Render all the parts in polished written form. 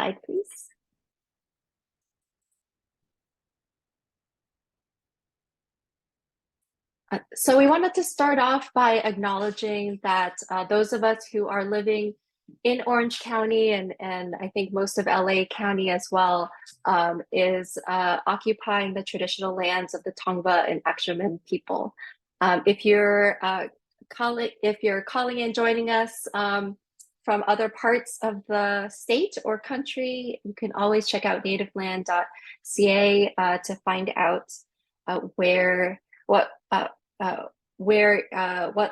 slide, please. So we wanted to start off by acknowledging that those of us who are living in Orange County and I think most of LA County as well is occupying the traditional lands of the Tongva and Akshumen people. If you're calling in, joining us from other parts of the state or country, you can always check out nativeland.ca to find out what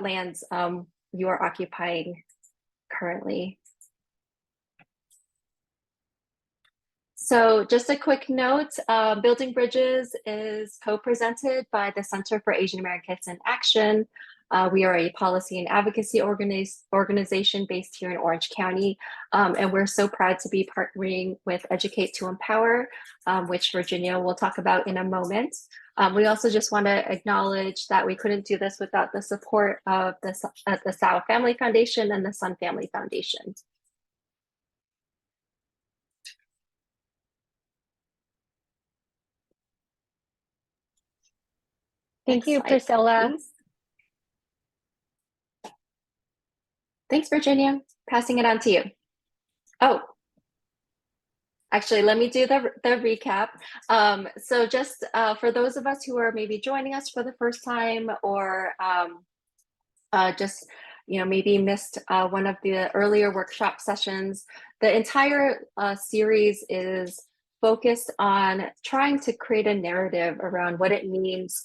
lands you are occupying currently. So just a quick note, Building Bridges is co-presented by the Center for Asian Americans in Action. We are a policy and advocacy organization based here in Orange County, and we're so proud to be partnering with Educate to Empower, which Virginia will talk about in a moment. We also just want to acknowledge that we couldn't do this without the support of the Sao Family Foundation and the Sun Family Foundation. Thank you, Priscilla. Please. Thanks, Virginia. Passing it on to you. Oh, actually, let me do the recap. So just for those of us who are maybe joining us for the first time or just maybe missed one of the earlier workshop sessions, the entire series is focused on trying to create a narrative around what it means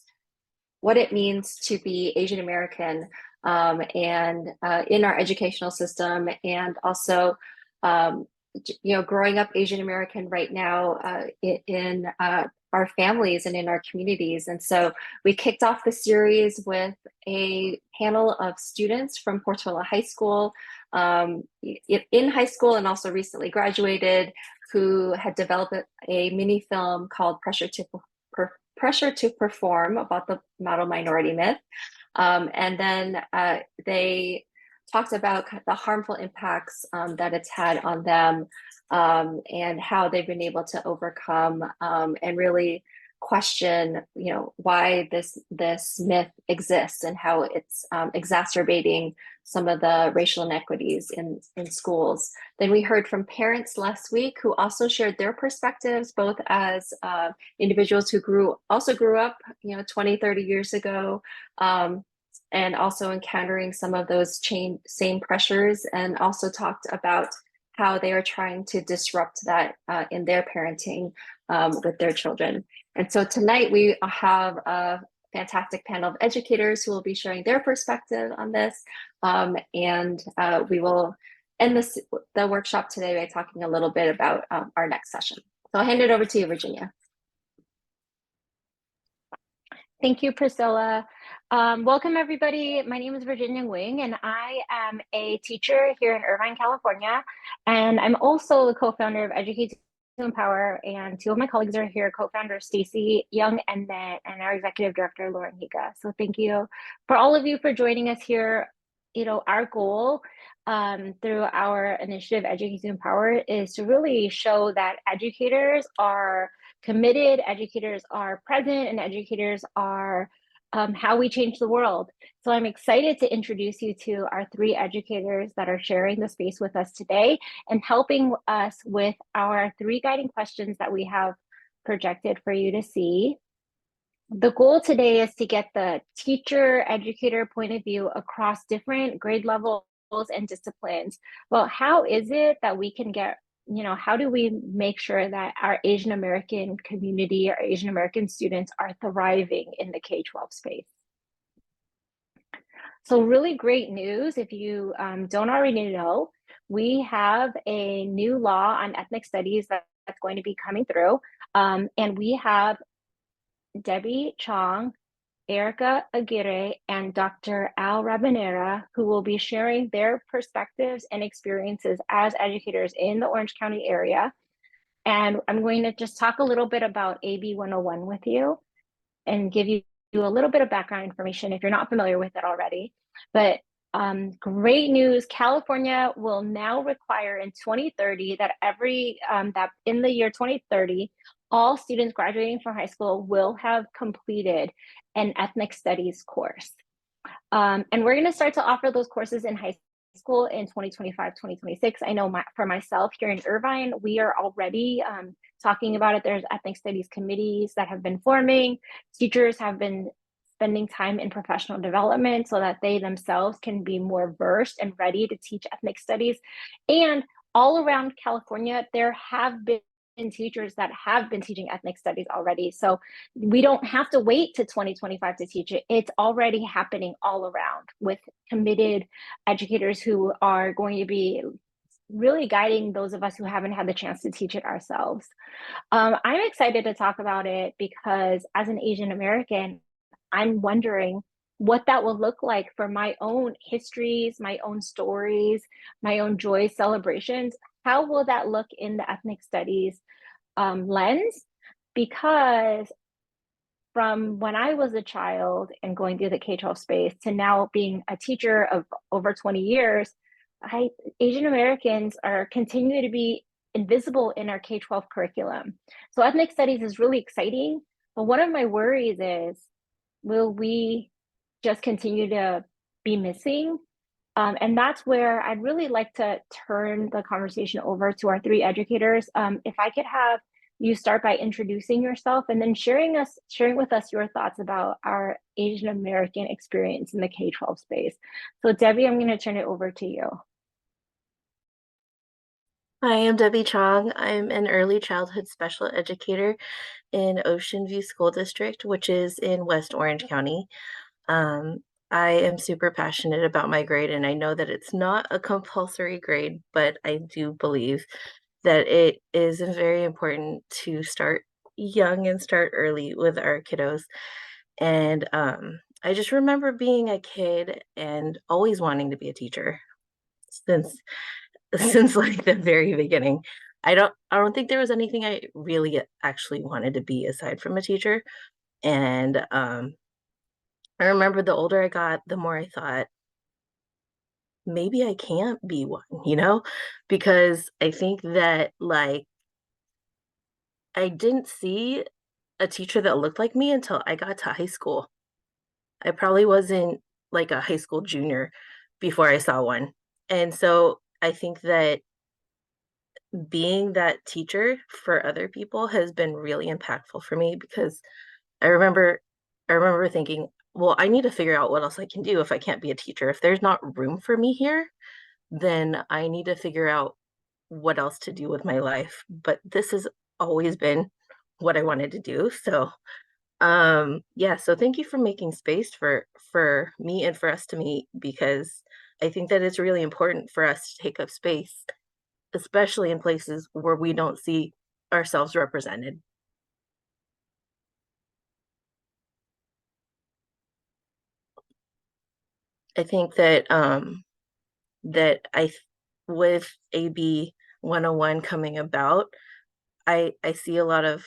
to be Asian American and in our educational system, and also growing up Asian American right now in our families and in our communities. And so we kicked off the series with a panel of students from Portola High School, in high school and also recently graduated, who had developed a mini film called Pressure to Perform about the model minority myth. And then they talked about the harmful impacts that it's had on them and how they've been able to overcome and really question, why this myth exists and how it's exacerbating some of the racial inequities in schools. Then we heard from parents last week who also shared their perspectives, both as individuals who grew up, 20, 30 years ago, and also encountering some of those same pressures, and also talked about how they are trying to disrupt that in their parenting with their children. And so tonight we have a fantastic panel of educators who will be sharing their perspective on this. And we will end the workshop today by talking a little bit about our next session. So I'll hand it over to you, Virginia. Thank you, Priscilla. Welcome, everybody. My name is Virginia Nguyen, and I am a teacher here in Irvine, California. And I'm also the co-founder of Educate to Empower, and two of my colleagues are here, co-founder Stacy Young and our executive director, Lauren Higa. So thank you for all of you for joining us here. Our goal through our initiative, Educate to Empower, is to really show that educators are committed, educators are present, and educators are how we change the world. So I'm excited to introduce you to our three educators that are sharing the space with us today and helping us with our three guiding questions that we have projected for you to see. The goal today is to get the teacher educator point of view across different grade levels and disciplines. Well, how is it that we can get, how do we make sure that our Asian American community, our Asian American students are thriving in the K-12 space? So really great news, if you don't already know, we have a new law on ethnic studies that's going to be coming through. And we have Debbie Chong, Erica Aguirre, and Dr. Al Rabanera, who will be sharing their perspectives and experiences as educators in the Orange County area. And I'm going to just talk a little bit about AB 101 with you and give you a little bit of background information if you're not familiar with it already. But Great news. California will now require in 2030 that that in the year 2030, all students graduating from high school will have completed an ethnic studies course. And we're going to start to offer those courses in high school in 2025, 2026. I know for myself here in Irvine, we are already talking about it. There's ethnic studies committees that have been forming. Teachers have been spending time in professional development so that they themselves can be more versed and ready to teach ethnic studies. And all around California, there have been teachers that have been teaching ethnic studies already. So we don't have to wait to 2025 to teach it. It's already happening all around with committed educators who are going to be really guiding those of us who haven't had the chance to teach it ourselves. I'm excited to talk about it because as an Asian American, I'm wondering what that will look like for my own histories, my own stories, my own joys, celebrations. How will that look in the ethnic studies lens? Because from when I was a child and going through the K-12 space to now being a teacher of over 20 years, Asian Americans are continuing to be invisible in our K-12 curriculum. So ethnic studies is really exciting, but one of my worries is, will we just continue to be missing? And that's where I'd really like to turn the conversation over to our three educators. If I could have you start by introducing yourself and then sharing with us your thoughts about our Asian American experience in the K-12 space. So Debbie, I'm going to turn it over to you. Hi, I'm Debbie Chong. I'm an early childhood special educator in Ocean View School District, which is in West Orange County. I am super passionate about my grade, and I know that it's not a compulsory grade, but I do believe that it is very important to start young and start early with our kiddos. And I just remember being a kid and always wanting to be a teacher since since like the very beginning. I don't think there was anything I really actually wanted to be aside from a teacher. And I remember the older I got, the more I thought, maybe I can't be one, because I think that like I didn't see a teacher that looked like me until I got to high school. I probably wasn't like a high school junior before I saw one. And so I think that being that teacher for other people has been really impactful for me because I remember I remember thinking, well, I need to figure out what else I can do if I can't be a teacher. If there's not room for me here, then I need to figure out what else to do with my life. But this has always been what I wanted to do. So yeah, so thank you for making space for me and for us to meet because I think that it's really important for us to take up space, especially in places where we don't see ourselves represented. I think that that with AB 101 coming about, I see a lot of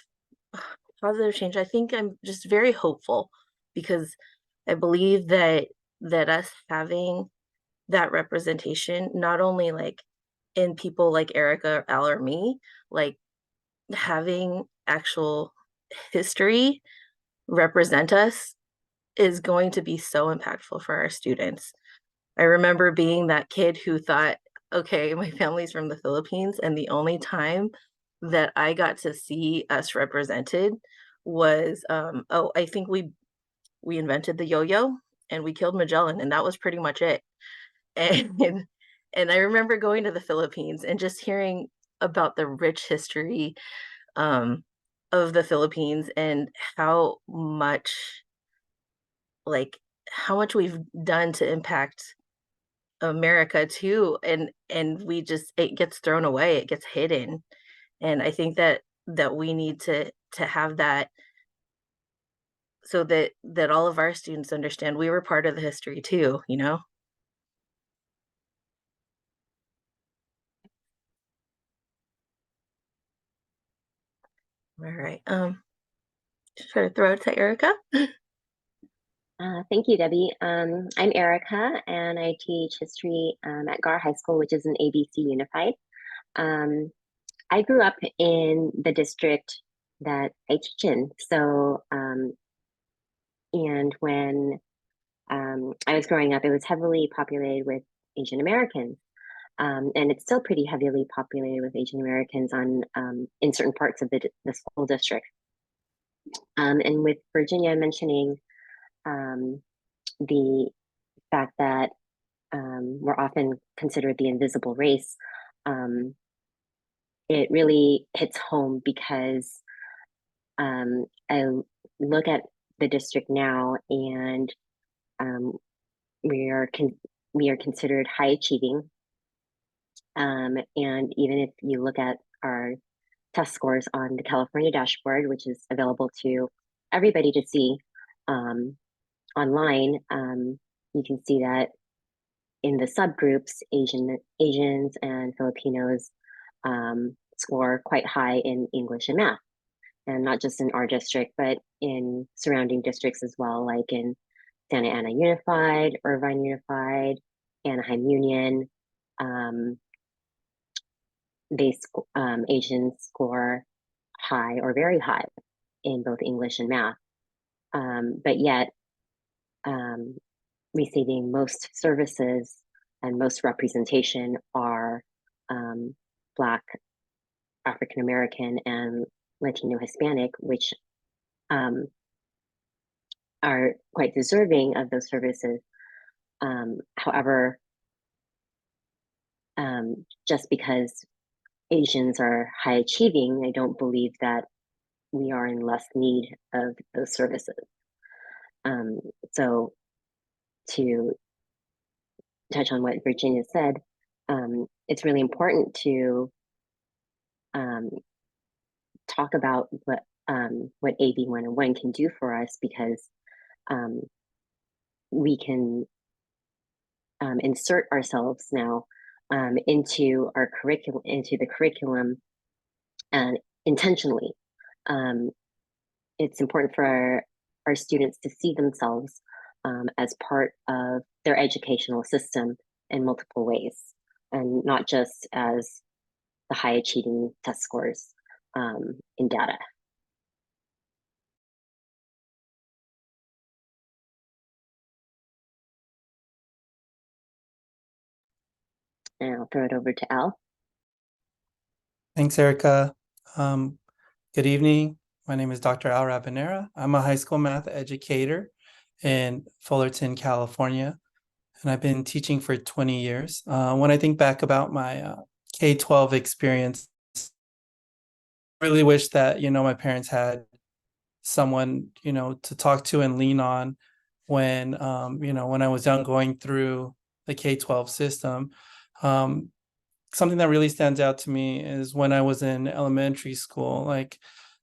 positive change. I think I'm just very hopeful because I believe that us having that representation, not only like in people like Erica, Al, or me, like having actual history represent us is going to be so impactful for our students. I remember being that kid who thought, okay, my family's from the Philippines, and the only time that I got to see us represented was, oh, I think we invented the yo-yo and we killed Magellan, and that was pretty much it. And and I remember going to the Philippines and just hearing about the rich history um, of the Philippines and like how much we've done to impact America too, and we just it gets thrown away, it gets hidden. And I think that we need to have that so that all of our students understand we were part of the history too. All right. Should I throw it to Erica? Thank you, Debbie. I'm Erica, and I teach history at Gar High School, which is an ABC Unified. I grew up in the district that I teach in. So, and when I was growing up, it was heavily populated with Asian Americans. And it's still pretty heavily populated with Asian Americans on in certain parts of the school district. And with Virginia mentioning the fact that we're often considered the invisible race, it really hits home because I look at the district now, and um, we are we are considered high achieving. And even if you look at our test scores on the California dashboard, which is available to everybody to see online, you can see that in the subgroups, Asians and Filipinos score quite high in English and math, and not just in our district, but in surrounding districts as well, like in Santa Ana Unified, Irvine Unified, Anaheim Union. Asians score high or very high in both English and math, but yet receiving most services and most representation are Black, African American, and Latino Hispanic, which are quite deserving of those services. However, just because Asians are high achieving, I don't believe that we are in less need of those services. So to touch on what Virginia said, it's really important to talk about what AB 101 can do for us, because we can insert ourselves now into the curriculum, and intentionally. It's important for our students to see themselves as part of their educational system in multiple ways, and not just as the high achieving test scores in data. And I'll throw it over to Al. Thanks, Erica. Good evening. My name is Dr. Al Rabanera. I'm a high school math educator in Fullerton, California, and I've been teaching for 20 years. When I think back about my K-12 experience, I really wish that, my parents had someone, to talk to and lean on when, when I was young, going through the K-12 system. Something that really stands out to me is when I was in elementary school, like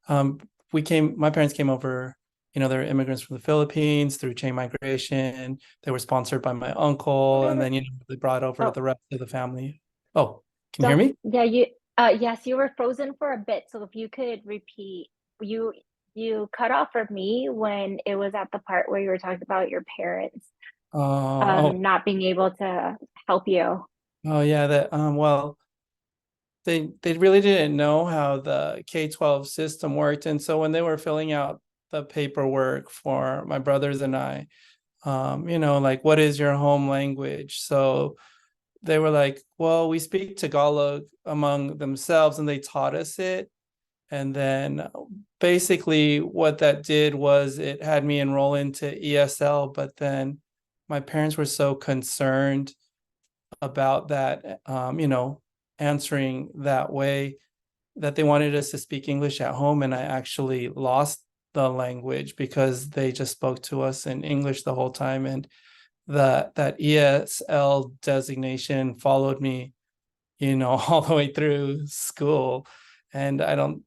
my parents came over, they're immigrants from the Philippines through chain migration. They were sponsored by my uncle, and then, they brought over the rest of the family. Oh, can you hear me? Yeah, yes, you were frozen for a bit. So if you could repeat, you cut off for me when it was at the part where you were talking about your parents not being able to help you. Oh yeah, well, they really didn't know how the K-12 system worked, and so when they were filling out the paperwork for my brothers and I, like, what is your home language? So they were like, well, we speak Tagalog among themselves, and they taught us it. And then basically what that did was it had me enroll into ESL, but then my parents were so concerned about that, answering that way, that they wanted us to speak English at home. And I actually lost the language because they just spoke to us in English the whole time. And that ESL designation followed me, all the way through school. And I don't,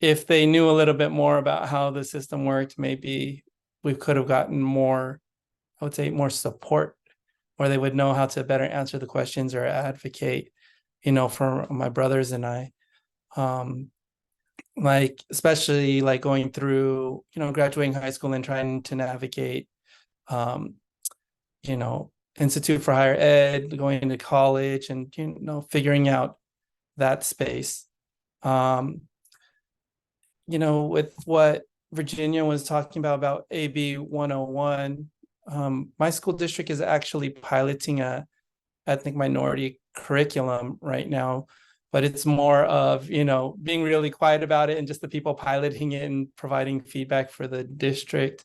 if they knew a little bit more about how the system worked, maybe we could have gotten more, I would say, more support, or they would know how to better answer the questions or advocate, for my brothers and I. like especially like going through, graduating high school and trying to navigate, um, Institute for Higher Ed, going into college, and figuring out that space. With what Virginia was talking about AB 101, my school district is actually piloting a ethnic minority curriculum right now, but it's more of, being really quiet about it and just the people piloting it and providing feedback for the district.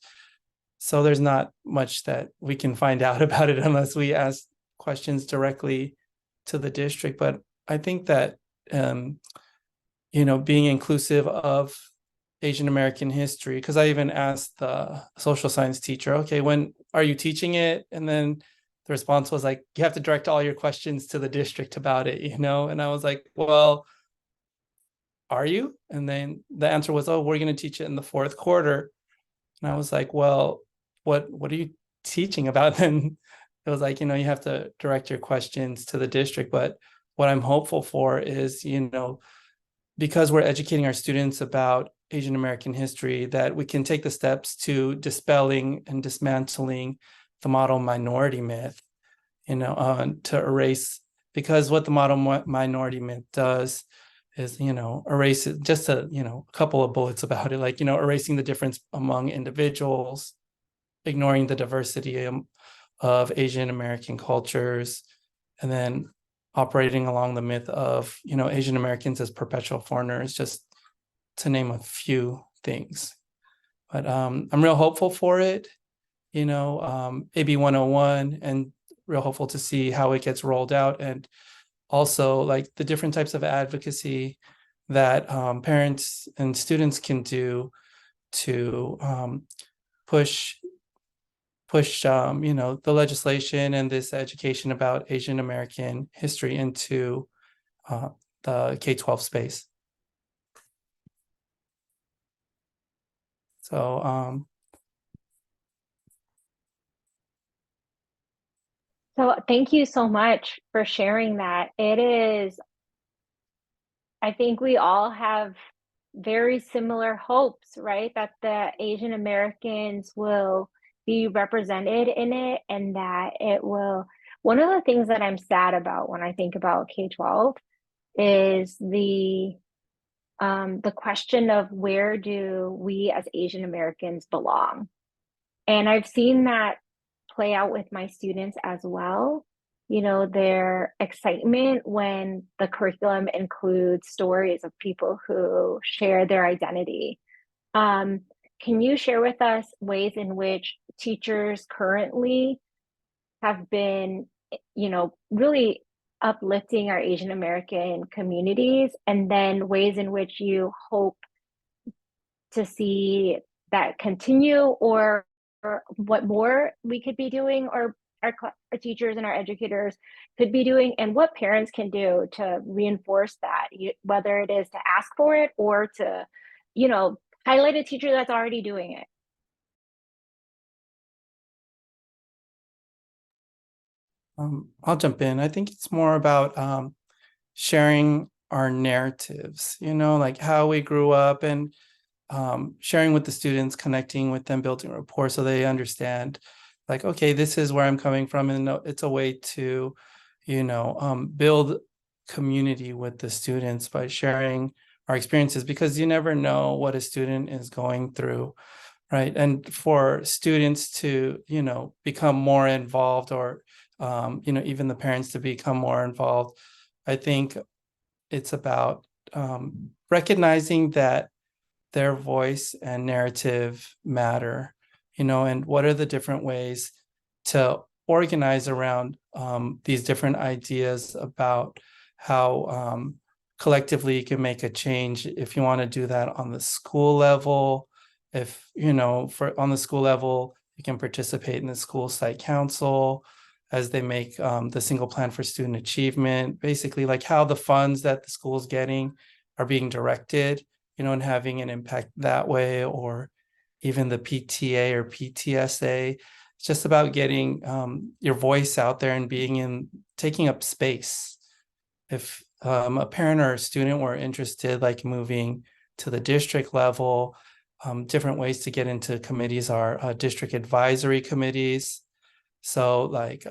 So there's not much that we can find out about it unless we ask questions directly to the district. But I think that, being inclusive of Asian American history, because I even asked the social science teacher, okay, when are you teaching it? And then the response was like, you have to direct all your questions to the district about it, And I was like, well, are you? And then the answer was, oh, we're going to teach it in the fourth quarter. And I was like, well, what are you teaching about? Then it was like, you have to direct your questions to the district. But what I'm hopeful for is, because we're educating our students about Asian American history, that we can take the steps to dispelling and dismantling the model minority myth, to erase, because what the model minority myth does is, erase it. Just a couple of bullets about it, like, erasing the difference among individuals, ignoring the diversity of Asian American cultures, and then operating along the myth of, Asian Americans as perpetual foreigners, just to name a few things. But I'm real hopeful for it, AB 101, and real hopeful to see how it gets rolled out, and also like the different types of advocacy that parents and students can do to push the legislation and this education about Asian American history into the K-12 space. So So thank you so much for sharing that. I think we all have very similar hopes, right? That the Asian Americans will be represented in it, and that it will. One of the things that I'm sad about when I think about K-12 is the question of where do we as Asian Americans belong? And I've seen that play out with my students as well. Their excitement when the curriculum includes stories of people who share their identity. Can you share with us ways in which teachers currently have been, really uplifting our Asian American communities, and then ways in which you hope to see that continue, or what more we could be doing, or our teachers and our educators could be doing, and what parents can do to reinforce that, whether it is to ask for it or to, highlight a teacher that's already doing it. I'll jump in. I think it's more about sharing our narratives, like how we grew up, and sharing with the students, connecting with them, building rapport so they understand, like, okay, this is where I'm coming from. And it's a way to, build community with the students by sharing our experiences, because you never know what a student is going through, right? And for students to, become more involved, or, even the parents to become more involved, I think it's about recognizing that their voice and narrative matter, and what are the different ways to organize around these different ideas about how collectively you can make a change. If you want to do that on the school level, if, for on the school level, you can participate in the school site council as they make the single plan for student achievement, basically like how the funds that the school is getting are being directed, and having an impact that way, or even the PTA or PTSA. It's just about getting your voice out there and taking up space. If a parent or a student were interested, like moving to the district level. Different ways to get into committees are district advisory committees. So like,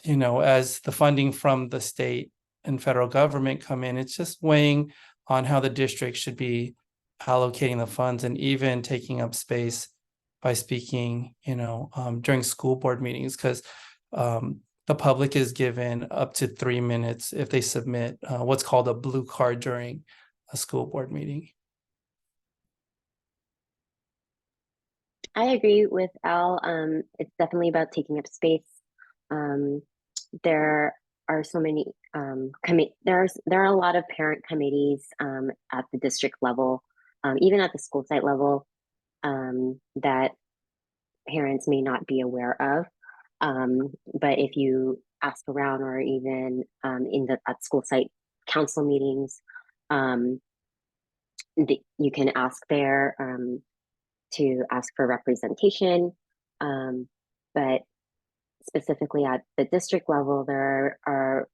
as the funding from the state and federal government come in, it's just weighing on how the district should be allocating the funds and even taking up space by speaking, during school board meetings, because the public is given up to 3 minutes if they submit what's called a blue card during a school board meeting. I agree with Al. It's definitely about taking up space. There are so many there are a lot of parent committees at the district level, even at the school site level, that parents may not be aware of. But if you ask around, or even at school site council meetings, you can ask there to ask for representation. But specifically at the district level, there are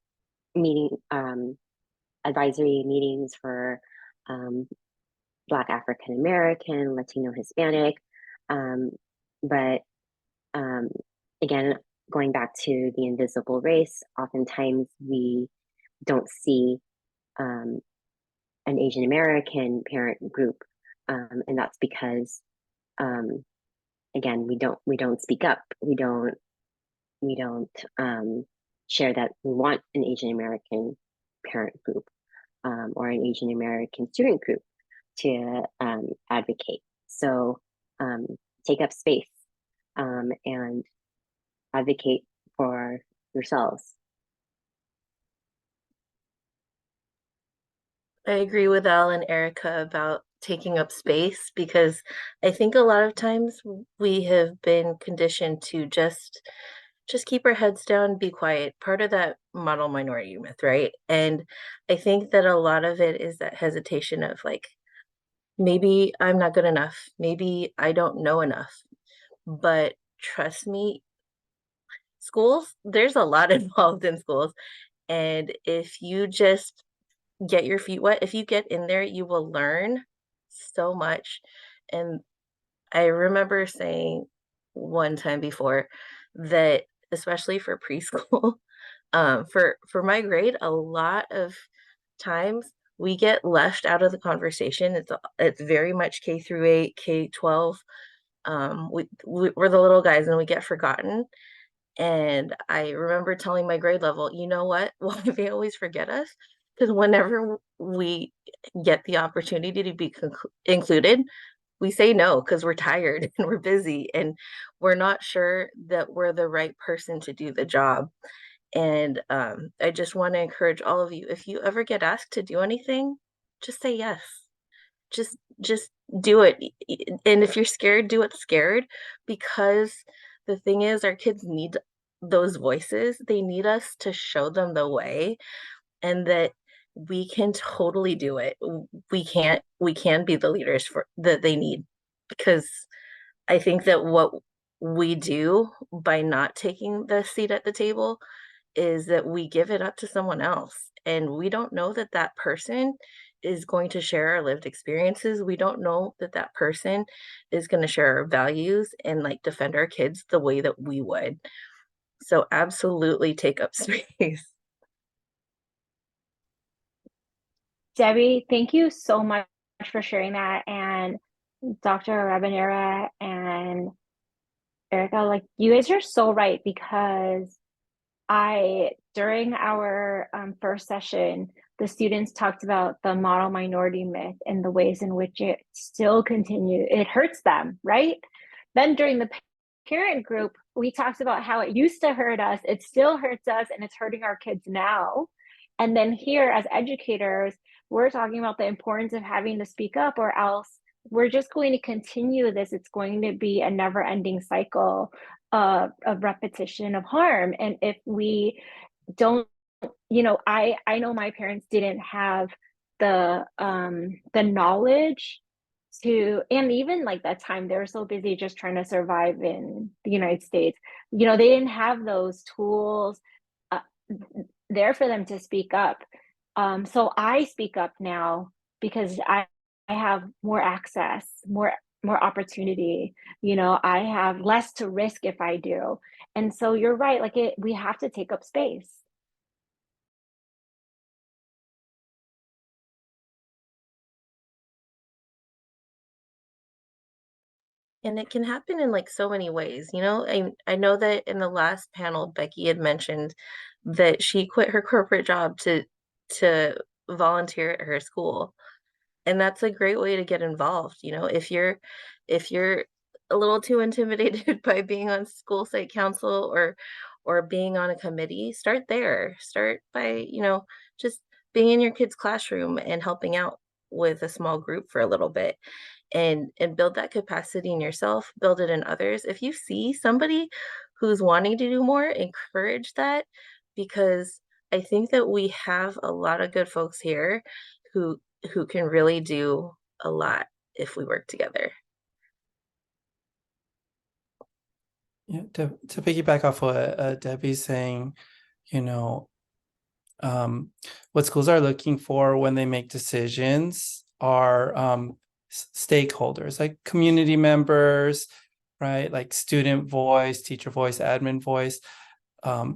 advisory meetings for Black, African American, Latino, Hispanic. But again, going back to the invisible race, oftentimes we don't see an Asian American parent group, and that's because again, we don't speak up. We don't share that we want an Asian American parent group or an Asian American student group to advocate. So take up space and advocate for yourselves. I agree with Al and Erica about taking up space, because I think a lot of times we have been conditioned to just keep our heads down, be quiet. Part of that model minority myth, right? And I think that a lot of it is that hesitation of like, maybe I'm not good enough, maybe I don't know enough. But trust me, schools, there's a lot involved in schools. And if you just get your feet wet, if you get in there, you will learn so much. And I remember saying one time before that, especially for preschool, for my grade, a lot of times we get left out of the conversation. It's very much K through 8, K-12. We're the little guys and we get forgotten. And I remember telling my grade level, you know what? Why they always forget us? Because whenever we get the opportunity to be included, we say no because we're tired and we're busy and we're not sure that we're the right person to do the job. And I just want to encourage all of you, if you ever get asked to do anything, just say yes. Just do it. And if you're scared, do it scared, because the thing is, our kids need those voices. They need us to show them the way, and that we can totally do it. We can be the leaders that they need, because I think that what we do by not taking the seat at the table is that we give it up to someone else, and we don't know that that person is going to share our lived experiences. We don't know that that person is going to share our values and like defend our kids the way that we would. So absolutely take up space. Debbie, thank you so much for sharing that. And Dr. Rabanera and Erica, like, you guys are so right, because during our first session, the students talked about the model minority myth and the ways in which it still it hurts them, right? Then during the parent group, we talked about how it used to hurt us, it still hurts us, and it's hurting our kids now. And then here, as educators, we're talking about the importance of having to speak up, or else we're just going to continue this. It's going to be a never-ending cycle of repetition of harm. And if we don't, I know my parents didn't have the knowledge to, and even like that time, they were so busy just trying to survive in the United States. They didn't have those tools there for them to speak up. So I speak up now because have more access, more opportunity, you know, I have less to risk if I do. And so you're right, like we have to take up space. And it can happen in like so many ways, you know. I know that in the last panel, Becky had mentioned that she quit her corporate job to volunteer at her school. And that's a great way to get involved, you know. If you're a little too intimidated by being on school site council or being on a committee, start there. Start by, you know, just being in your kid's classroom and helping out with a small group for a little bit and build that capacity in yourself, build it in others. If you see somebody who's wanting to do more, encourage that, because I think that we have a lot of good folks here who can really do a lot if we work together. Yeah, to piggyback off what Debbie's saying, you know, what schools are looking for when they make decisions are stakeholders, like community members, right? Like student voice, teacher voice, admin voice.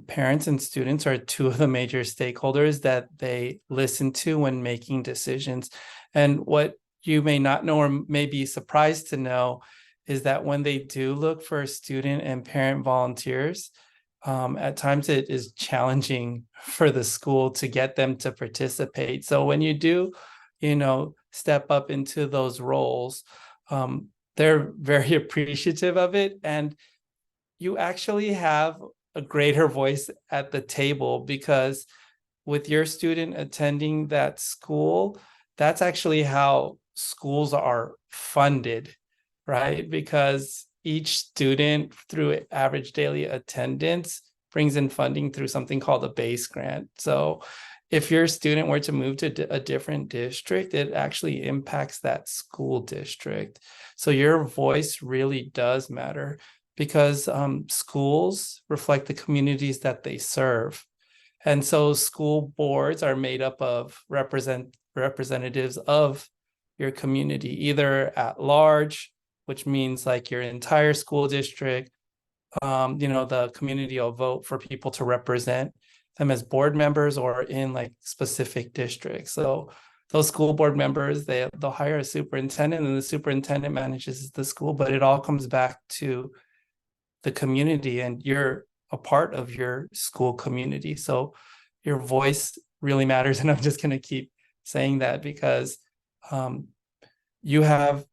Parents and students are two of the major stakeholders that they listen to when making decisions. And what you may not know or may be surprised to know is that when they do look for student and parent volunteers, at times it is challenging for the school to get them to participate. So when you do, you know, step up into those roles, they're very appreciative of it. And you actually have a greater voice at the table, because with your student attending that school, that's actually how schools are funded, right? Because each student through average daily attendance brings in funding through something called a base grant. So if your student were to move to a different district, it actually impacts that school district. So your voice really does matter, because schools reflect the communities that they serve. And so school boards are made up of representatives of your community, either at large, which means like your entire school district. You know, the community will vote for people to represent them as board members or in like specific districts. So those school board members, they'll hire a superintendent, and the superintendent manages the school, but it all comes back to the community, and you're a part of your school community. So your voice really matters. And I'm just going to keep saying that, because you have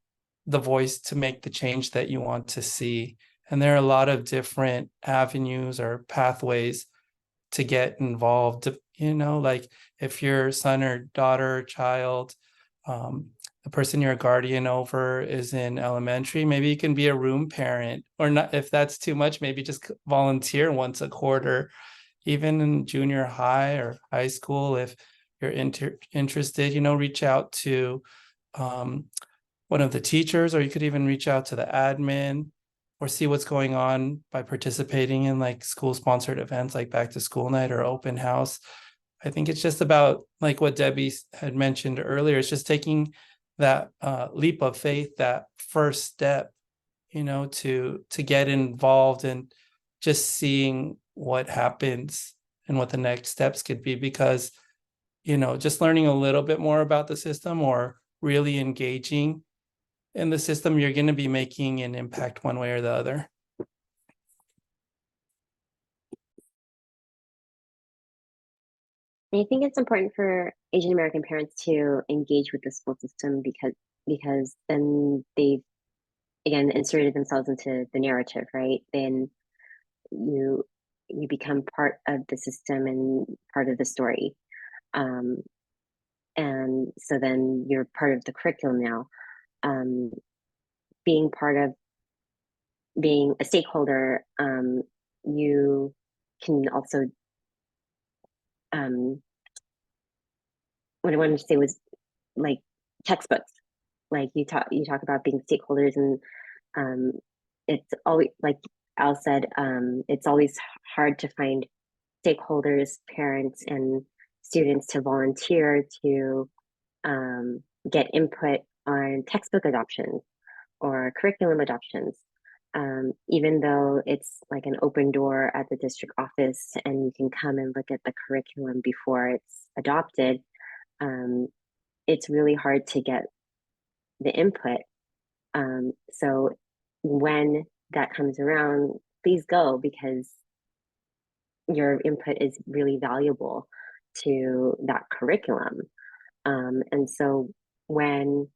the voice to make the change that you want to see. And there are a lot of different avenues or pathways to get involved. You know, like if your son or daughter or child, the person you're a guardian over is in elementary, maybe you can be a room parent, or not. If that's too much, maybe just volunteer once a quarter. Even in junior high or high school, if you're interested, you know, reach out to one of the teachers, or you could even reach out to the admin, or see what's going on by participating in like school sponsored events like back to school night or open house. I think it's just about like what Debbie had mentioned earlier. It's just taking that leap of faith, that first step, you know, to get involved and just seeing what happens and what the next steps could be. Because, you know, just learning a little bit more about the system or really engaging in the system, you're going to be making an impact one way or the other. I think it's important for Asian American parents to engage with the school system because then they've again inserted themselves into the narrative, right? Then you become part of the system and part of the story. And so then you're part of the curriculum now. Being a stakeholder, you can also what I wanted to say was like textbooks. Like you talk about being stakeholders, and it's always like Al said, it's always hard to find stakeholders, parents, and students to volunteer to get input on textbook adoptions or curriculum adoptions. Even though it's like an open door at the district office and you can come and look at the curriculum before it's adopted, it's really hard to get the input. So when that comes around, please go, because your input is really valuable to that curriculum. And so when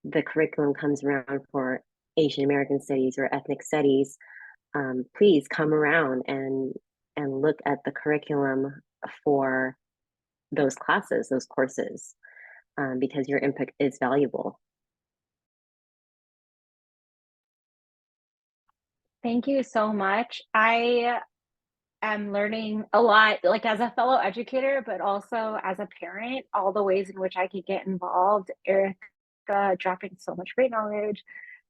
the curriculum comes around for Asian American studies or ethnic studies, please come around and look at the curriculum for those classes, those courses, because your input is valuable. Thank you so much. I am learning a lot, like as a fellow educator, but also as a parent, all the ways in which I could get involved. Erica dropping so much great knowledge.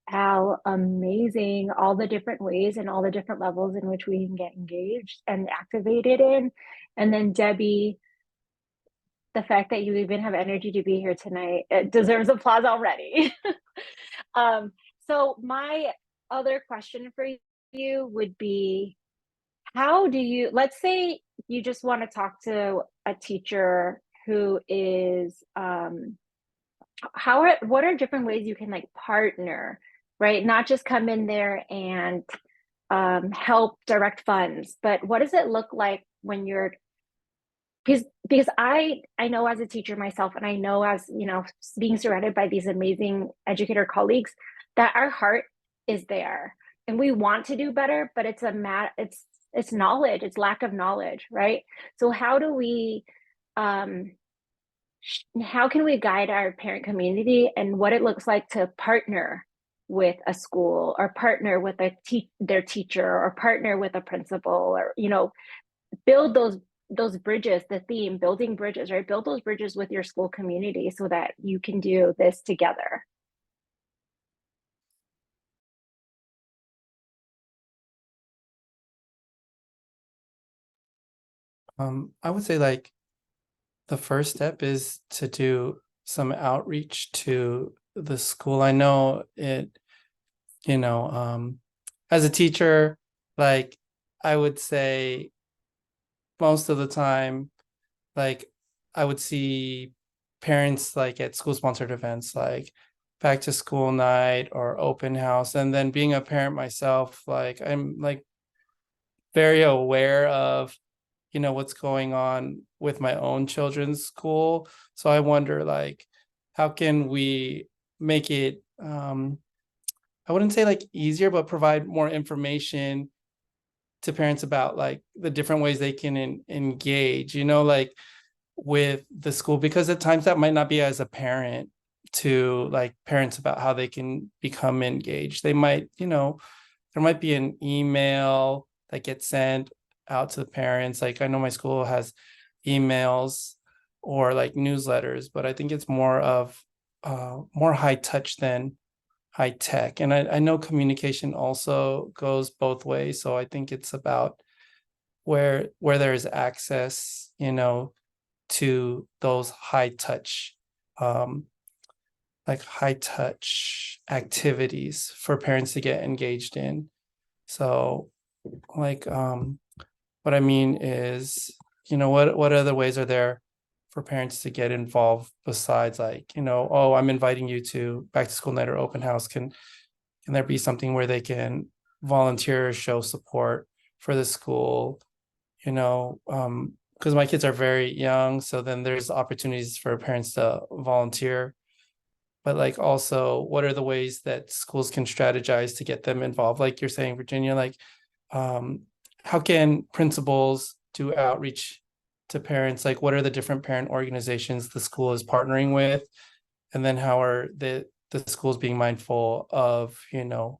How amazing, all the different ways and all the different levels in which we can get engaged and activated in. And then Debbie, the fact that you even have energy to be here tonight, it deserves applause already. So my other question for you would be, how do you, let's say you just want to talk to a teacher who is, what are different ways you can like partner, right? Not just come in there and help direct funds, but what does it look like when you're, because I know as a teacher myself, and I know as, you know, being surrounded by these amazing educator colleagues, that our heart is there and we want to do better, but it's it's knowledge, it's lack of knowledge, right? So how do we how can we guide our parent community and what it looks like to partner with a school or partner with their teacher or partner with a principal, or, you know, build those bridges, the theme, building bridges, right? Build those bridges with your school community so that you can do this together. I would say like the first step is to do some outreach to the school. I know it, you know, as a teacher, like I would say most of the time, like I would see parents like at school sponsored events like back to school night or open house. And then being a parent myself, like I'm like very aware of, you know, what's going on with my own children's school. So I wonder like how can we make it I wouldn't say like easier, but provide more information to parents about like the different ways they can engage, you know, like with the school, because at times that might not be as a parent to like parents about how they can become engaged. They might, you know, there might be an email that gets sent out to the parents. Like I know my school has emails or like newsletters, but I think it's more of more high touch than high tech. And I know communication also goes both ways. So I think it's about where there's access, you know, to those high touch like high touch activities for parents to get engaged in. So like what I mean is, you know, what other ways are there for parents to get involved besides like, you know, oh, I'm inviting you to back to school night or open house. Can there be something where they can volunteer or show support for the school, you know, because my kids are very young, so then there's opportunities for parents to volunteer. But like also, what are the ways that schools can strategize to get them involved? Like you're saying, Virginia, like how can principals do outreach to parents? Like what are the different parent organizations the school is partnering with? And then how are the schools being mindful of, you know,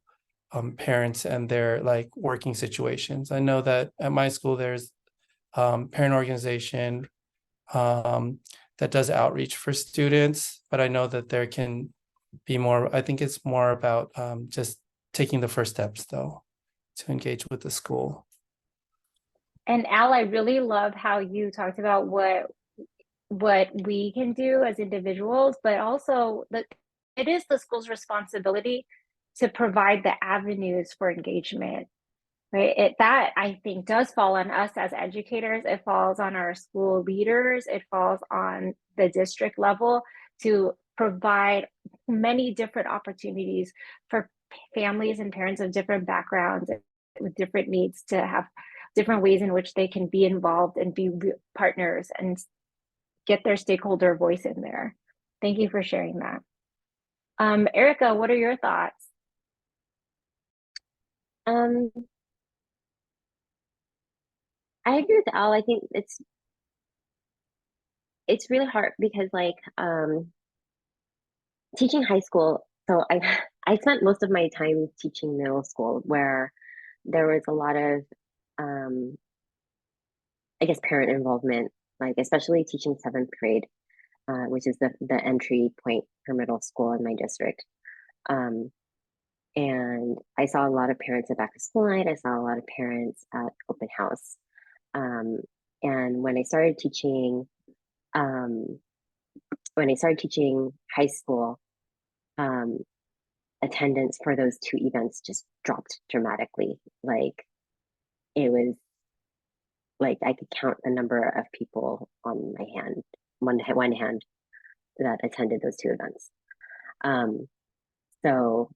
parents and their like working situations? I know that at my school there's parent organization that does outreach for students, but I know that there can be more. I think it's more about just taking the first steps though to engage with the school. And Al, I really love how you talked about what we can do as individuals, but also it is the school's responsibility to provide the avenues for engagement, right? That I think does fall on us as educators. It falls on our school leaders. It falls on the district level to provide many different opportunities for families and parents of different backgrounds with different needs to have different ways in which they can be involved and be partners and get their stakeholder voice in there. Thank you for sharing that. Erica, what are your thoughts? I agree with Al. I think it's really hard because like teaching high school, so I spent most of my time teaching middle school where there was a lot of I guess parent involvement, like especially teaching seventh grade, which is the entry point for middle school in my district. And I saw a lot of parents at back to school night. I saw a lot of parents at open house. And when I started teaching high school, attendance for those two events just dropped dramatically. Like it was like I could count the number of people on my hand, one hand that attended those two events. So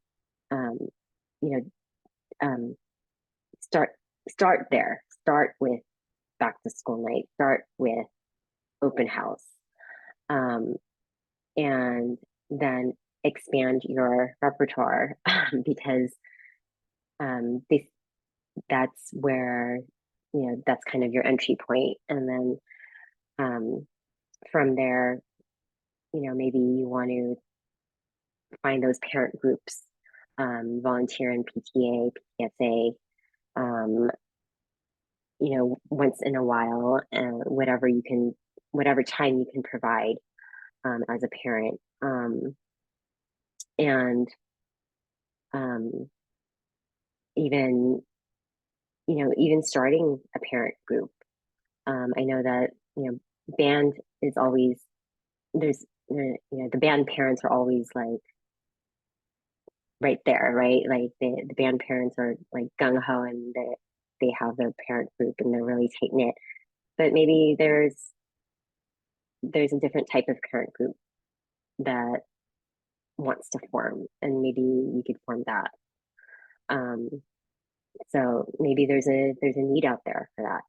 you know, start there. Start with back to school night. Start with open house, and then expand your repertoire because that's where that's kind of your entry point, and then from there, maybe you want to find those parent groups, volunteer in PTA, PSA, once in a while, whatever time you can provide as a parent, and even starting a parent group. I know that band is always the band parents are always like right there, right? Like the band parents are like gung ho and they have their parent group and they're really tight knit. But maybe there's a different type of parent group that wants to form, and maybe you could form that. So maybe there's a need out there for that.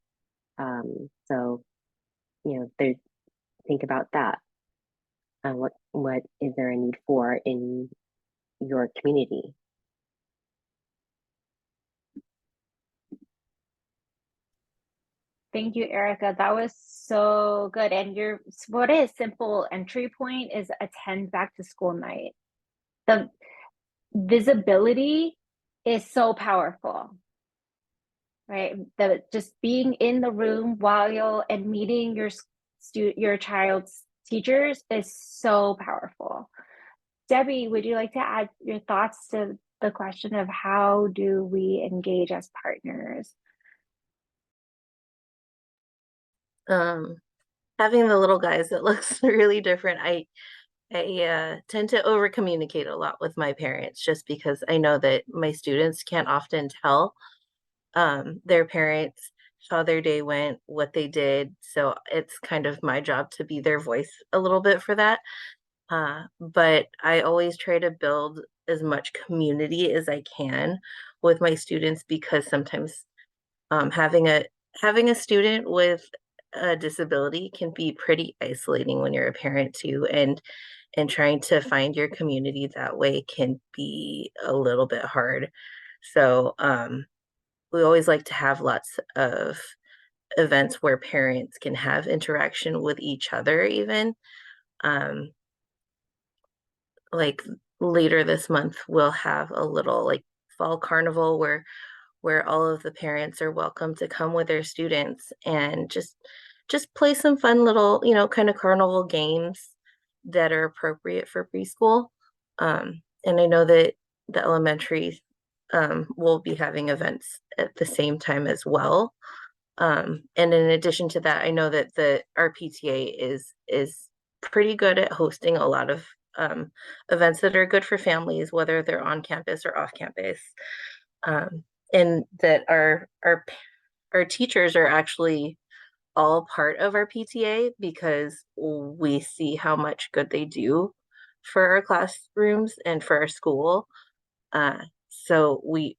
So think about that. What is there a need for in your community? Thank you, Erica. That was so good. And what is simple entry point is attend back to school night. The visibility is so powerful, right? Just being in the room and meeting your child's teachers is so powerful. Debbie, would you like to add your thoughts to the question of how do we engage as partners? Having the little guys that looks really different, I tend to over communicate a lot with my parents just because I know that my students can't often tell their parents how their day went, what they did. So it's kind of my job to be their voice a little bit for that. But I always try to build as much community as I can with my students because sometimes having a student with a disability can be pretty isolating when you're a parent too, and trying to find your community that way can be a little bit hard. So we always like to have lots of events where parents can have interaction with each other even. Like later this month, we'll have a little like fall carnival where all of the parents are welcome to come with their students and just play some fun little, kind of carnival games that are appropriate for preschool. And I know that the elementary will be having events at the same time as well. And in addition to that, I know that our PTA is pretty good at hosting a lot of events that are good for families, whether they're on campus or off campus, and that our teachers are actually all part of our PTA because we see how much good they do for our classrooms and for our school. So we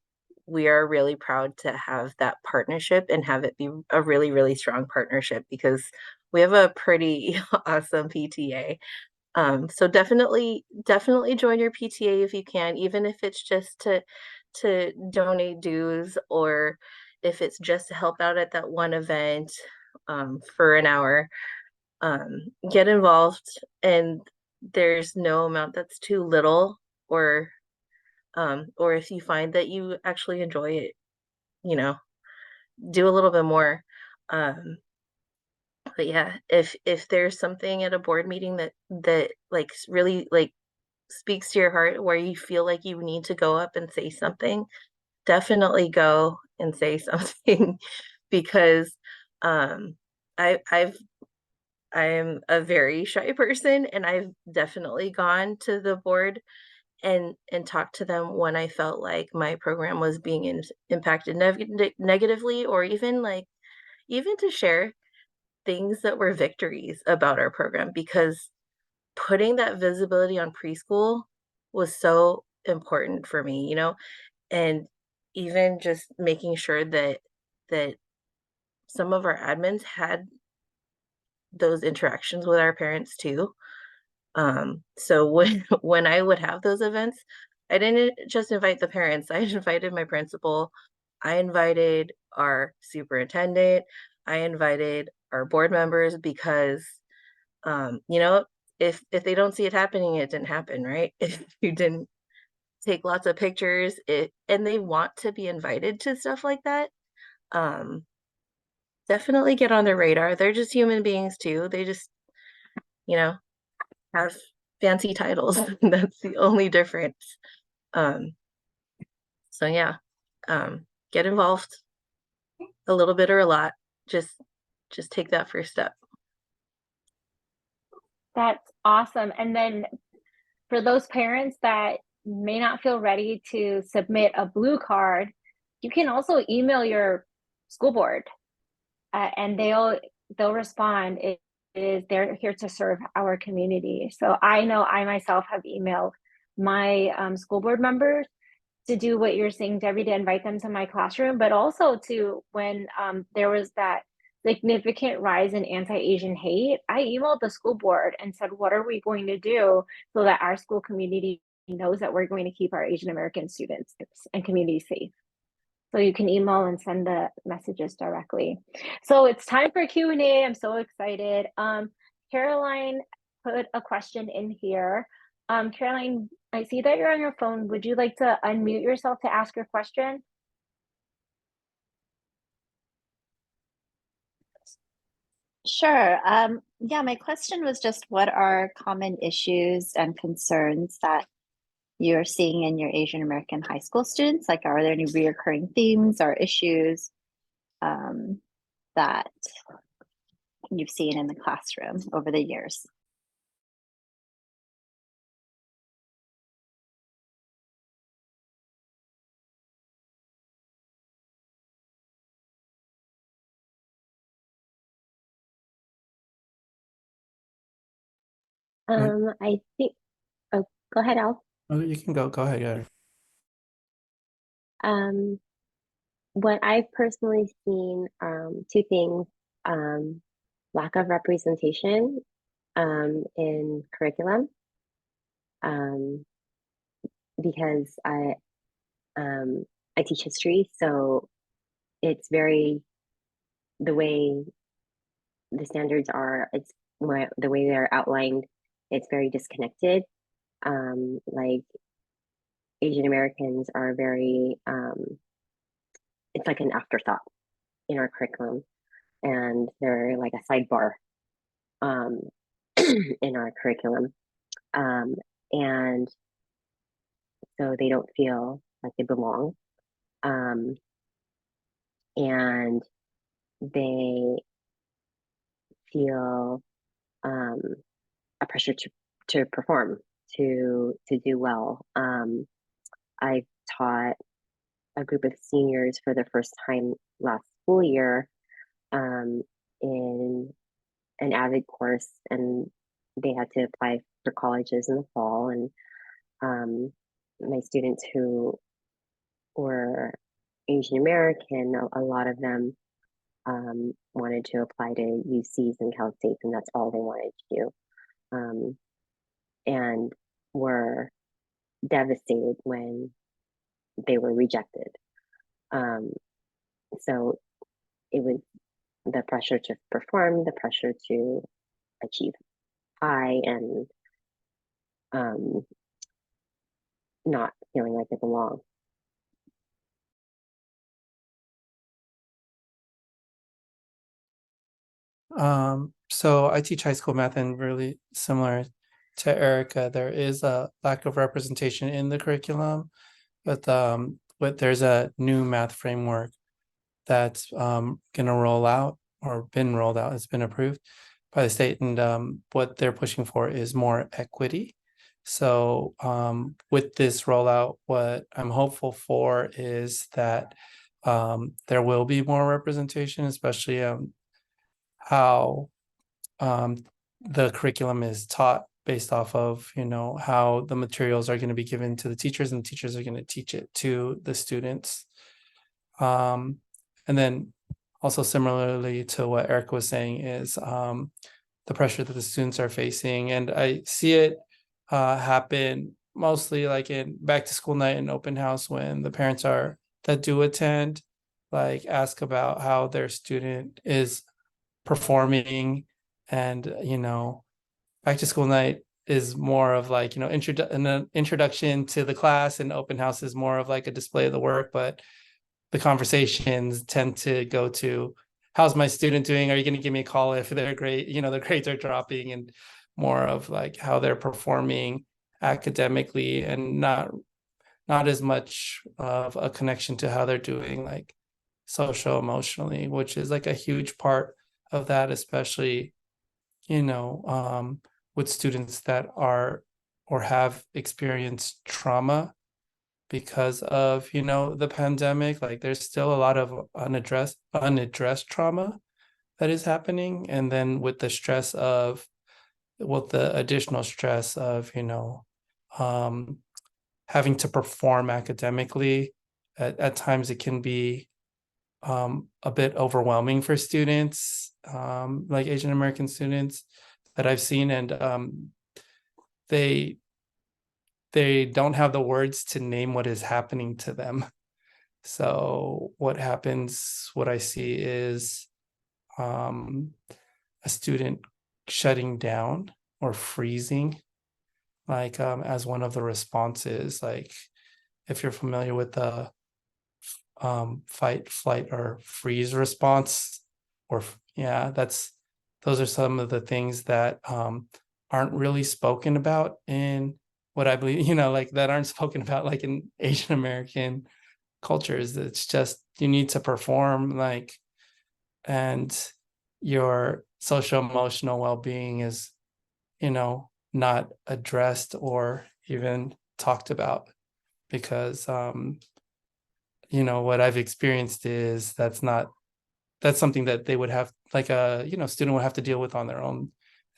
are really proud to have that partnership and have it be a really, really strong partnership because we have a pretty awesome PTA. So definitely join your PTA if you can, even if it's just to donate dues or if it's just to help out at that one event for an hour. Get involved, and there's no amount that's too little, or if you find that you actually enjoy it, you know, do a little bit more. But yeah, if there's something at a board meeting that like really like speaks to your heart where you feel like you need to go up and say something, definitely go and say something because um I'm a very shy person, and I've definitely gone to the board and talked to them when I felt like my program was being impacted negatively, or even even to share things that were victories about our program, because putting that visibility on preschool was so important for me, and even just making sure that some of our admins had those interactions with our parents too. So when when I would have those events, I didn't just invite the parents, I invited my principal, I invited our superintendent, I invited our board members because if they don't see it happening, it didn't happen, right? If you didn't take lots of pictures, and they want to be invited to stuff like that, um, definitely get on their radar. They're just human beings too. They just, you know, have fancy titles. That's the only difference. Um, so yeah, get involved a little bit or a lot. Just take that first step. That's awesome. And then for those parents that may not feel ready to submit a blue card, you can also email your school board, and they'll respond. It is they're here to serve our community. So I know I myself have emailed my school board members to do what you're saying, Debbie, to invite them to my classroom, but also to when there was that significant rise in anti-Asian hate, I emailed the school board and said, what are we going to do so that our school community knows that we're going to keep our Asian American students and community safe? So you can email and send the messages directly. So it's time for Q&A. I'm so excited. Caroline put a question in here. Caroline, I see that you're on your phone. Would you like to unmute yourself to ask your question? Sure. Yeah, my question was just what are common issues and concerns that you're seeing in your Asian American high school students? Like, are there any reoccurring themes or issues that you've seen in the classroom over the years? I think, oh, go ahead, Al. Oh, you can go ahead. Yeah. What I've personally seen, two things, lack of representation in curriculum, because I teach history, so it's very, the way the standards are, the way they're outlined, it's very disconnected. Like Asian Americans are very, it's like an afterthought in our curriculum, and they're like a sidebar um, in our curriculum. And so they don't feel like they belong. Um, and they feel a pressure to perform. to do well. I taught a group of seniors for the first time last school year in an AVID course, and they had to apply for colleges in the fall. And my students who were Asian American, a lot of them wanted to apply to UCs and Cal States, and that's all they wanted to do. And were devastated when they were rejected. So it was the pressure to perform, the pressure to achieve high, and not feeling like they belong. So I teach high school math, and really similar to Erica, there is a lack of representation in the curriculum, but there's a new math framework that's gonna roll out, or been rolled out, it's been approved by the state, and what they're pushing for is more equity. So with this rollout, what I'm hopeful for is that there will be more representation, especially how the curriculum is taught based off of, you know, how the materials are going to be given to the teachers, and teachers are going to teach it to the students. And then also similarly to what Eric was saying is the pressure that the students are facing. And I see it happen mostly like in back to school night and open house, when the parents that do attend, like, ask about how their student is performing. And you know, back to school night is more of like, you know, an introduction to the class, and open house is more of like a display of the work. But the conversations tend to go to, how's my student doing? Are you going to give me a call if they're great? You know, the grades are dropping, and more of like how they're performing academically, and not as much of a connection to how they're doing like social emotionally, which is like a huge part of that, especially, you know, with students that are or have experienced trauma because of, you know, the pandemic. Like, there's still a lot of unaddressed trauma that is happening. And then with the stress of, with the additional stress of, you know, having to perform academically, at times it can be a bit overwhelming for students, like Asian American students that I've seen, and they don't have the words to name what is happening to them. So what happens, what I see is a student shutting down or freezing, like as one of the responses. Like, if you're familiar with the fight, flight, or freeze response, or yeah, those are some of the things that aren't really spoken about in what I believe, you know, like, that aren't spoken about like in Asian American cultures. It's just, you need to perform, like, and your social emotional well-being is, you know, not addressed or even talked about, because you know, what I've experienced is that's something that they would have, like, a, you know, student would have to deal with on their own,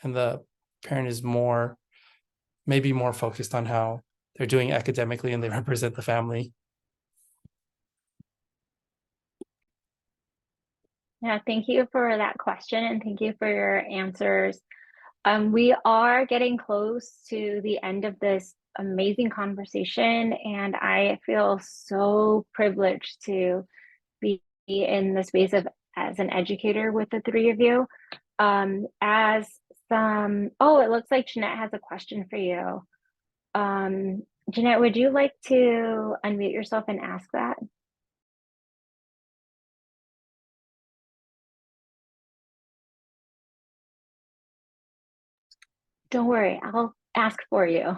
and the parent is maybe more focused on how they're doing academically, and they represent the family. Yeah, thank you for that question, and thank you for your answers. We are getting close to the end of this amazing conversation, and I feel so privileged to be in the space of as an educator with the three of you. It looks like Jeanette has a question for you. Jeanette, would you like to unmute yourself and ask that? Don't worry, I'll ask for you.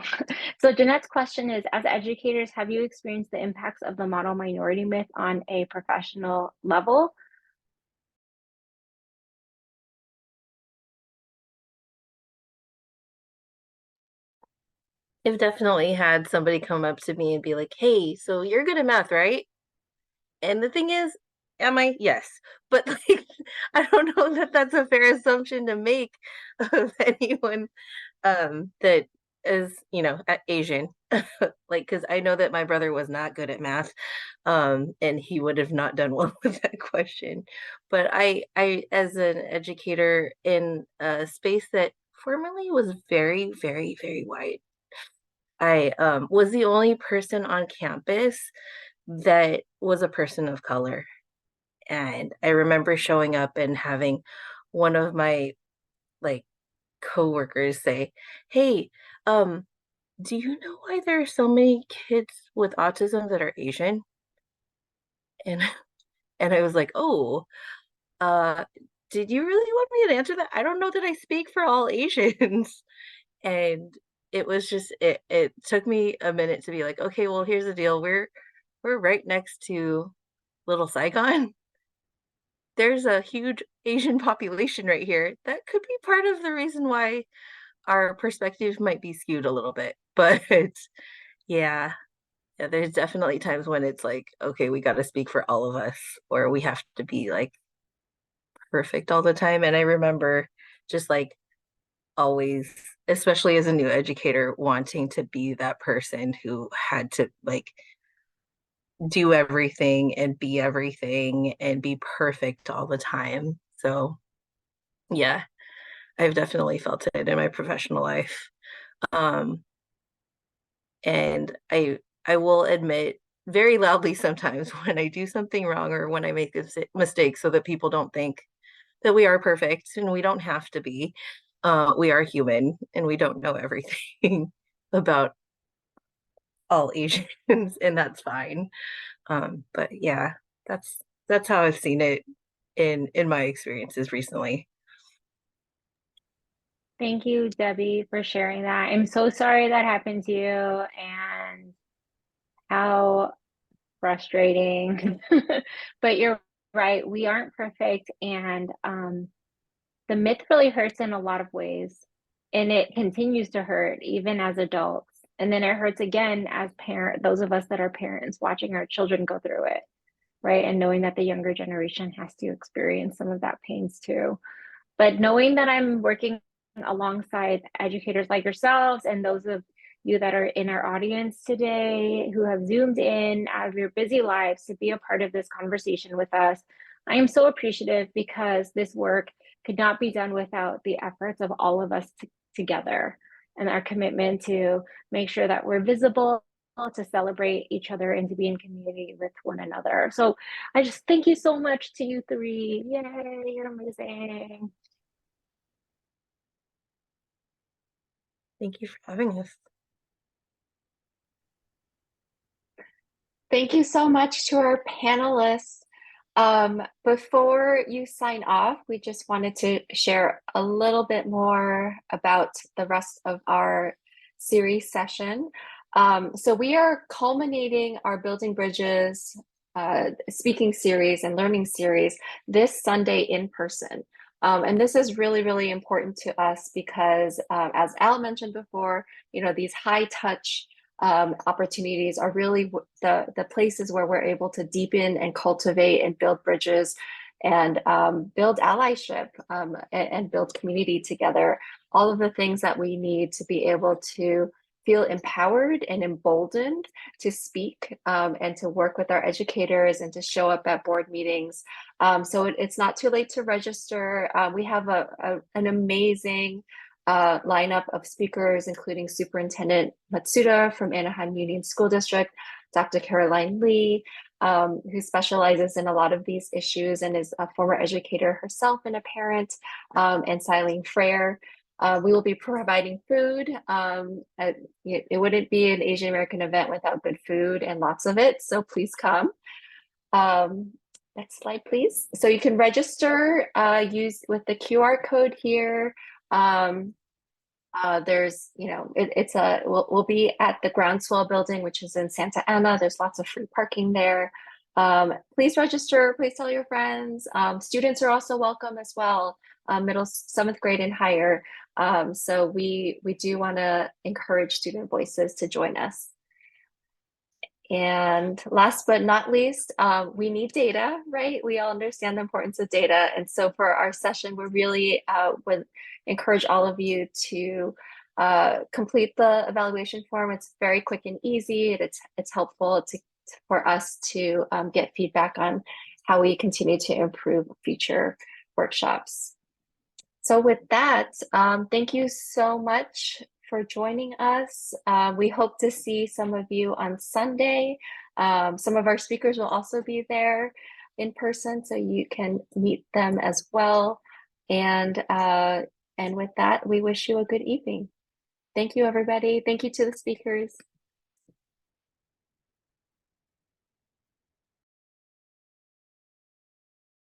So Jeanette's question is, as educators, have you experienced the impacts of the model minority myth on a professional level? I've definitely had somebody come up to me and be like, "Hey, so you're good at math, right?" And the thing is, am I? Yes. But like, I don't know that that's a fair assumption to make of anyone that is, Asian. Like, because I know that my brother was not good at math, and he would have not done well with that question. But as an educator in a space that formerly was very, very, very white, I was the only person on campus that was a person of color. And I remember showing up and having one of my like coworkers say, "Hey, um, do you know why there are so many kids with autism that are Asian?" And and I was like, "Oh, uh, did you really want me to answer that? I don't know that I speak for all Asians." And it was just it took me a minute to be like, "Okay, well, here's the deal. We're right next to Little Saigon. There's a huge Asian population right here. That could be part of the reason why our perspective might be skewed a little bit." But yeah, yeah, there's definitely times when it's like, okay, we got to speak for all of us, or we have to be like perfect all the time. And I remember just like always, especially as a new educator, wanting to be that person who had to like do everything and be everything and be perfect all the time. So yeah, I've definitely felt it in my professional life. Um, and I will admit very loudly sometimes when I do something wrong or when I make a mistake so that people don't think that we are perfect and we don't have to be. We are human and we don't know everything about all Asians, and that's fine. But yeah, that's how I've seen it in my experiences recently. Thank you, Debbie, for sharing that. I'm so sorry that happened to you and how frustrating. But you're right, we aren't perfect. And the myth really hurts in a lot of ways. And it continues to hurt even as adults. And then it hurts again as those of us that are parents watching our children go through it, right? And knowing that the younger generation has to experience some of that pains too. But knowing that I'm working alongside educators like yourselves and those of you that are in our audience today who have zoomed in out of your busy lives to be a part of this conversation with us, I am so appreciative because this work could not be done without the efforts of all of us together and our commitment to make sure that we're visible, to celebrate each other and to be in community with one another. So I just thank you so much to you three. Yay, you're amazing. Thank you for having us. Thank you so much to our panelists. Before you sign off, we just wanted to share a little bit more about the rest of our series session. So we are culminating our Building Bridges speaking series and learning series this Sunday in person. And this is really, really important to us because as Al mentioned before, these high touch opportunities are really the places where we're able to deepen and cultivate and build bridges and build allyship and build community together. All of the things that we need to be able to feel empowered and emboldened to speak and to work with our educators and to show up at board meetings. So it's not too late to register. We have an amazing lineup of speakers, including Superintendent Matsuda from Anaheim Union School District, Dr. Caroline Lee, who specializes in a lot of these issues and is a former educator herself and a parent, and Silene Frere. We will be providing food. It wouldn't be an Asian American event without good food and lots of it, so please come. Next slide, please. So you can register with the QR code here. There's, we'll be at the Groundswell building, which is in Santa Ana. There's lots of free parking there. Please register, please tell your friends. Students are also welcome as well, middle, 7th grade and higher. So we do want to encourage student voices to join us. And last but not least, we need data, right? We all understand the importance of data. And so for our session, we really would encourage all of you to complete the evaluation form. It's very quick and easy. It's helpful for us to get feedback on how we continue to improve future workshops. So with that, thank you so much for joining us. We hope to see some of you on Sunday. Some of our speakers will also be there in person, so you can meet them as well. And with that, we wish you a good evening. Thank you, everybody. Thank you to the speakers.